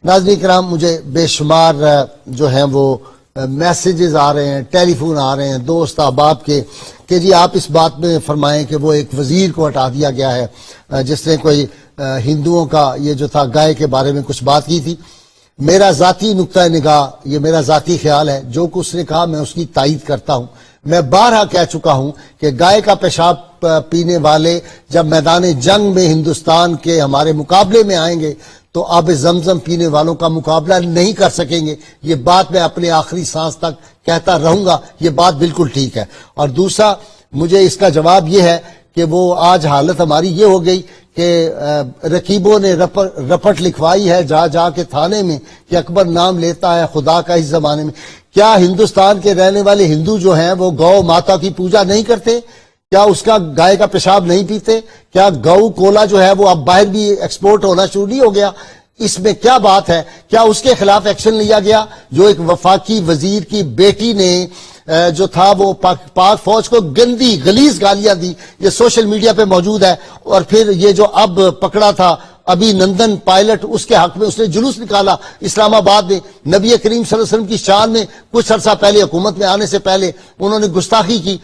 ناظرین کرام، مجھے بے شمار جو ہیں وہ میسیجز آ رہے ہیں، ٹیلی فون آ رہے ہیں دوست احباب کے کہ جی آپ اس بات میں فرمائیں کہ وہ ایک وزیر کو ہٹا دیا گیا ہے جس نے کوئی ہندوؤں کا یہ جو تھا گائے کے بارے میں کچھ بات کی تھی۔ میرا ذاتی نقطہ نگاہ، یہ میرا ذاتی خیال ہے، جو کچھ نے کہا میں اس کی تائید کرتا ہوں۔ میں بارہا کہہ چکا ہوں کہ گائے کا پیشاب پینے والے جب میدان جنگ میں ہندوستان کے ہمارے مقابلے میں آئیں گے تو آب زمزم پینے والوں کا مقابلہ نہیں کر سکیں گے۔ یہ بات میں اپنے آخری سانس تک کہتا رہوں گا، یہ بات بالکل ٹھیک ہے۔ اور دوسرا، مجھے اس کا جواب یہ ہے کہ وہ آج حالت ہماری یہ ہو گئی کہ رقیبوں نے رپٹ لکھوائی ہے جا جا کے تھانے میں کہ اکبر نام لیتا ہے خدا کا اس زمانے میں۔ کیا ہندوستان کے رہنے والے ہندو جو ہیں وہ گو ماتا کی پوجا نہیں کرتے؟ کیا اس کا گائے کا پیشاب نہیں پیتے؟ کیا گو کولا جو ہے وہ اب باہر بھی ایکسپورٹ ہونا شروع نہیں ہو گیا؟ اس میں کیا بات ہے؟ کیا اس کے خلاف ایکشن لیا گیا؟ جو ایک وفاقی وزیر کی بیٹی نے جو تھا وہ پاک فوج کو گندی غلیظ گالیاں دی، یہ سوشل میڈیا پہ موجود ہے۔ اور پھر یہ جو اب پکڑا تھا ابھی نندن پائلٹ، اس کے حق میں اس نے جلوس نکالا اسلام آباد میں، نبی کریم صلی اللہ علیہ وسلم کی شان میں کچھ عرصہ پہلے، حکومت میں آنے سے پہلے انہوں نے گستاخی کی۔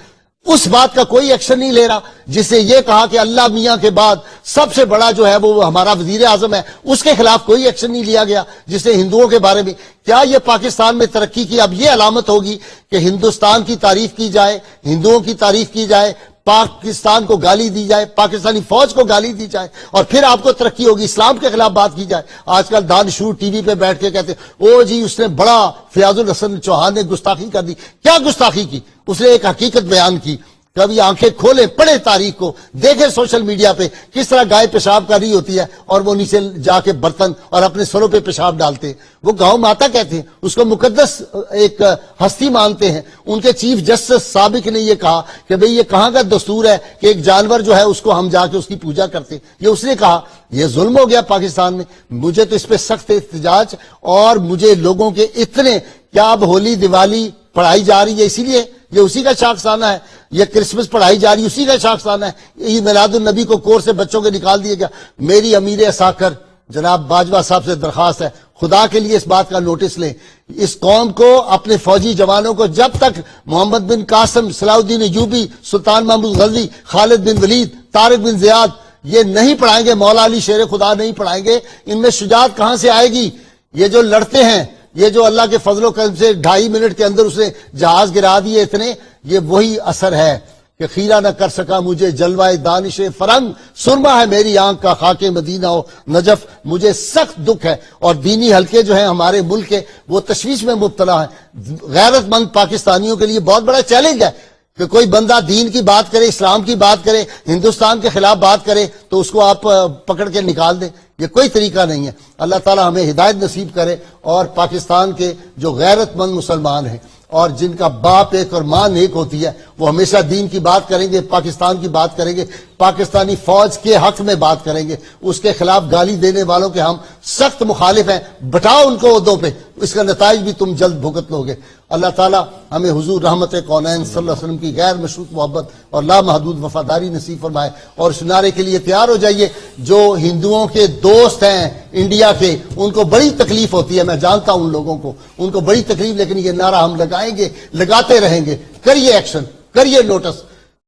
اس بات کا کوئی ایکشن نہیں لے رہا، جسے یہ کہا کہ اللہ میاں کے بعد سب سے بڑا جو ہے وہ ہمارا وزیر اعظم ہے، اس کے خلاف کوئی ایکشن نہیں لیا گیا۔ جس نے ہندوؤں کے بارے میں، کیا یہ پاکستان میں ترقی کی اب یہ علامت ہوگی کہ ہندوستان کی تعریف کی جائے، ہندوؤں کی تعریف کی جائے، پاکستان کو گالی دی جائے، پاکستانی فوج کو گالی دی جائے، اور پھر آپ کو ترقی ہوگی؟ اسلام کے خلاف بات کی جائے۔ آج کل دانشور ٹی وی پہ بیٹھ کے کہتے ہیں او جی اس نے بڑا فیاض الحسن چوہان نے گستاخی کر دی۔ کیا گستاخی کی؟ اس نے ایک حقیقت بیان کی۔ کبھی آنکھیں کھولیں، پڑھیں تاریخ کو، دیکھیں سوشل میڈیا پہ کس طرح گائے پیشاب کر رہی ہوتی ہے اور وہ نیچے جا کے برتن اور اپنے سروں پہ پیشاب ڈالتے ہیں۔ وہ گاؤں ماتا کہتے ہیں، اس کو مقدس ایک ہستی مانتے ہیں۔ ان کے چیف جسٹس سابق نے یہ کہا کہ بھئی یہ کہاں کا دستور ہے کہ ایک جانور جو ہے اس کو ہم جا کے اس کی پوجا کرتے ہیں؟ یہ اس نے کہا۔ یہ ظلم ہو گیا پاکستان میں۔ مجھے تو اس پہ سخت احتجاج، اور مجھے لوگوں کے اتنے، کیا اب ہولی دیوالی پڑھائی جا رہی ہے اسی لیے؟ یہ اسی کا شاخسانہ ہے۔ یہ کرسمس پڑھائی جا رہی ہے اسی کا شاخسانہ ہے۔ یہ میلاد النبی کو کور سے بچوں کے نکال دیا گیا۔ میری امیر اساکر جناب باجوہ صاحب سے درخواست ہے، خدا کے لیے اس بات کا نوٹس لیں۔ اس قوم کو، اپنے فوجی جوانوں کو، جب تک محمد بن قاسم، صلاح الدین ایوبی، سلطان محمود غزنوی، خالد بن ولید، طارق بن زیاد یہ نہیں پڑھائیں گے، مولا علی شیر خدا نہیں پڑھائیں گے، ان میں شجاعت کہاں سے آئے گی؟ یہ جو لڑتے ہیں، یہ جو اللہ کے فضل و کرم سے 2.5 منٹ کے اندر اس نے جہاز گرا دیے اتنے، یہ وہی اثر ہے کہ خیرہ نہ کر سکا مجھے جلوہ دانش فرنگ، سرما ہے میری آنکھ کا خاک مدینہ و نجف۔ مجھے سخت دکھ ہے، اور دینی حلقے جو ہیں ہمارے ملک کے وہ تشویش میں مبتلا ہیں۔ غیرت مند پاکستانیوں کے لیے بہت بڑا چیلنج ہے کہ کوئی بندہ دین کی بات کرے، اسلام کی بات کرے، ہندوستان کے خلاف بات کرے تو اس کو آپ پکڑ کے نکال دیں۔ یہ کوئی طریقہ نہیں ہے۔ اللہ تعالیٰ ہمیں ہدایت نصیب کرے، اور پاکستان کے جو غیرت مند مسلمان ہیں اور جن کا باپ ایک اور ماں ایک ہوتی ہے، وہ ہمیشہ دین کی بات کریں گے، پاکستان کی بات کریں گے، پاکستانی فوج کے حق میں بات کریں گے۔ اس کے خلاف گالی دینے والوں کے ہم سخت مخالف ہیں۔ بٹاؤ ان کو عہدوں پہ، اس کا نتائج بھی تم جلد بھگت لو گے۔ اللہ تعالیٰ ہمیں حضور رحمت کونین صلی اللہ علیہ وسلم کی غیر مشروط محبت اور لامحدود وفاداری نصیب فرمائے۔ اور اس نعرے کے لیے تیار ہو جائیے۔ جو ہندوؤں کے دوست ہیں انڈیا کے، ان کو بڑی تکلیف ہوتی ہے، میں جانتا ہوں ان لوگوں کو، ان کو بڑی تکلیف، لیکن یہ نعرہ ہم لگائیں گے، لگاتے رہیں گے۔ کریے ایکشن، کریے نوٹس۔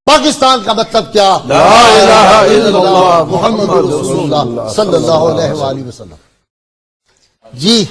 پاکستان کا مطلب کیا؟ لا الہ الا اللہ محمد رسول اللہ صلی اللہ علیہ وآلہ وسلم۔ جی